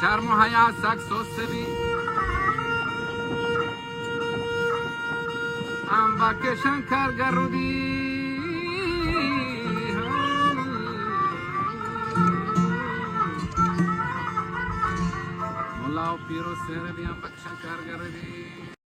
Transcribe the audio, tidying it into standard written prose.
شرم و حیا سکس و سبی ام باکشن کارگرودی مولا و پیرو سر بیان باکشن کارگرودی